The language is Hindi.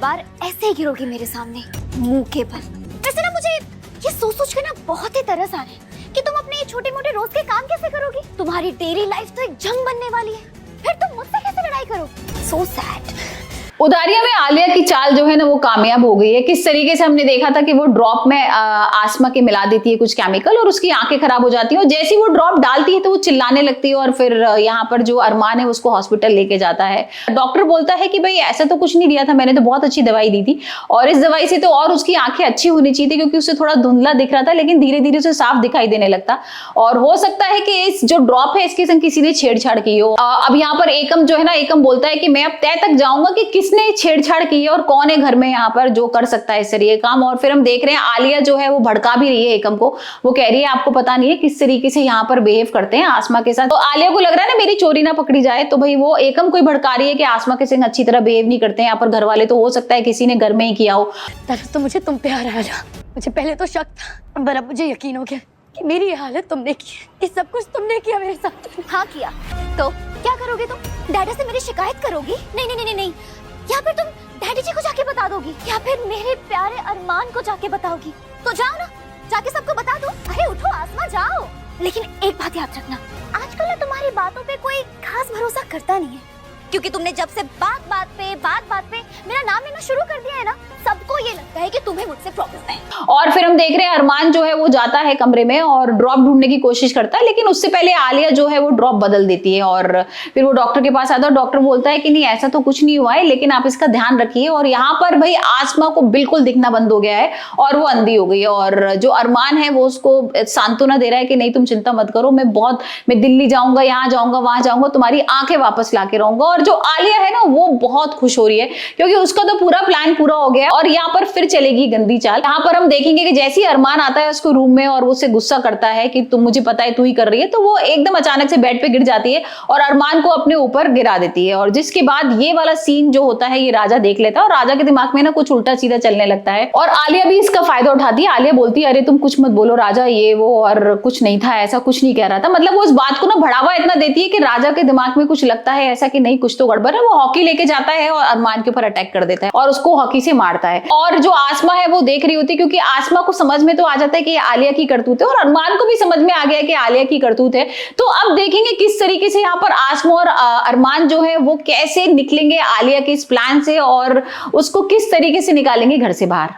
बार ऐसे ही गिरोगी मेरे सामने मुंह के बल। वैसे ना मुझे ये सोच कर ना बहुत ही तरस आ रहा है कि तुम अपने ये छोटे मोटे रोज के काम कैसे करोगी। तुम्हारी डेली लाइफ तो एक जंग बनने वाली है, फिर तुम मुझसे कैसे लड़ाई करोगी। So sad. उदारिया में आलिया की चाल जो है ना वो कामयाब हो गई है। किस तरीके से हमने देखा था कि वो ड्रॉप में आसमा के मिला देती है कुछ केमिकल और उसकी आंखें खराब हो जाती हैं और जैसी वो ड्रॉप डालती है तो वो चिल्लाने लगती है और फिर यहाँ पर जो अरमान है उसको हॉस्पिटल लेके जाता है। डॉक्टर बोलता है कि भाई ऐसा तो कुछ नहीं दिया था मैंने, तो बहुत अच्छी दवाई दी थी और इस दवाई से तो और उसकी आंखें अच्छी होनी चाहिए थी क्योंकि उससे थोड़ा धुंधला दिख रहा था लेकिन धीरे धीरे उसे साफ दिखाई देने लगता और हो सकता है कि इस जो ड्रॉप है इसके संग किसी ने छेड़छाड़ की हो। अब यहाँ पर एकम जो है ना, एकम बोलता है कि मैं अब तय तक जाऊंगा कि किसने छेड़छाड़ की है और कौन है घर में यहाँ पर जो कर सकता है इस तरह काम। और फिर हम देख रहे हैं आलिया जो है वो भड़का भी रही है एकम को। वो कह रही है आपको पता नहीं है किस तरीके से यहाँ पर बिहेव करते हैं आसमा के साथ। तो आलिया को लग रहा है ना मेरी चोरी ना पकड़ी जाए, तो भाई वो एकम को ही भड़का रही है कि आसमा के संग अच्छी तरह बिहेव नहीं करते हैं यहाँ पर घर वाले, तो हो सकता है किसी ने घर में ही किया हो। तरस तो मुझे तुम पे आ रहा है। मुझे पहले तो शक था पर अब मुझे यकीन हो गया कि मेरी ये हालत तुमने की है। ये सब कुछ तुमने किया मेरे साथ। हाँ किया। तो क्या करोगे तुम? डैडी से मेरी शिकायत करोगी? नहीं नहीं नहीं नहीं, या फिर तुम डैडी जी को जाके बता दोगी या फिर मेरे प्यारे अरमान को जाके बताओगी? तो जाओ ना, जाके सबको बता दो। अरे उठो आसमा, जाओ। लेकिन एक बात याद रखना, आजकल ना तुम्हारी बातों पे कोई खास भरोसा करता नहीं है क्योंकि तुमने जब से बात बात पे मेरा नाम लेना शुरू कर दिया है ना, सबको ये लगता है कि तुम्हें मुझसे प्रॉब्लम है। और फिर हम देख रहे हैं अरमान जो है वो जाता है कमरे में और ड्रॉप ढूंढने की कोशिश करता है, लेकिन उससे पहले आलिया जो है वो ड्रॉप बदल देती है और फिर वो डॉक्टर के पास आता है। डॉक्टर बोलता है कि नहीं ऐसा तो कुछ नहीं हुआ है लेकिन आप इसका ध्यान रखिए। और यहाँ पर भाई आसमा को बिल्कुल दिखना बंद हो गया है और वो अंधी हो गई है और जो अरमान है वो उसको सांत्वना दे रहा है कि नहीं तुम चिंता मत करो, मैं दिल्ली जाऊंगा, यहाँ जाऊंगा, वहां जाऊंगा, तुम्हारी आंखें वापस ला के रहूंगा। और जो आलिया है ना वो बहुत खुश हो रही है क्योंकि उसका तो पूरा प्लान पूरा हो गया है। और यहाँ पर फिर चलेगी गंदी चाल। यहाँ पर हम देखेंगे कि जैसे ही अरमान आता है उसको रूम में और उससे गुस्सा करता है कि तुम मुझे पता है तू ही कर रही है, तो वो एकदम अचानक से बेड पे गिर जाती है और अरमान को अपने ऊपर गिरा देती है। और जिसके बाद ये वाला सीन जो होता है ये राजा देख लेता है और राजा के दिमाग में ना कुछ उल्टा सीधा चलने लगता है और आलिया भी इसका फायदा उठाती है। आलिया बोलती है अरे तुम कुछ मत बोलो राजा, ये वो और कुछ नहीं था, ऐसा कुछ नहीं कह रहा था। मतलब वो इस बात को ना बढ़ावा इतना देती है कि राजा के दिमाग में कुछ लगता है ऐसा कि नहीं कुछ तो गड़बड़ है। वो हॉकी लेके जाता है और अरमान के ऊपर अटैक कर देता है और उसको हॉकी से मारता है। और जो आसमा है वो देख रही होती है क्योंकि आसमा को समझ में तो आ जाता है कि ये आलिया की करतूत है और अरमान को भी समझ में आ गया कि आलिया की करतूत है। तो अब देखेंगे किस तरीके से यहाँ पर आसमा और अरमान जो है वो कैसे निकलेंगे आलिया के इस प्लान से और उसको किस तरीके से निकालेंगे घर से बाहर।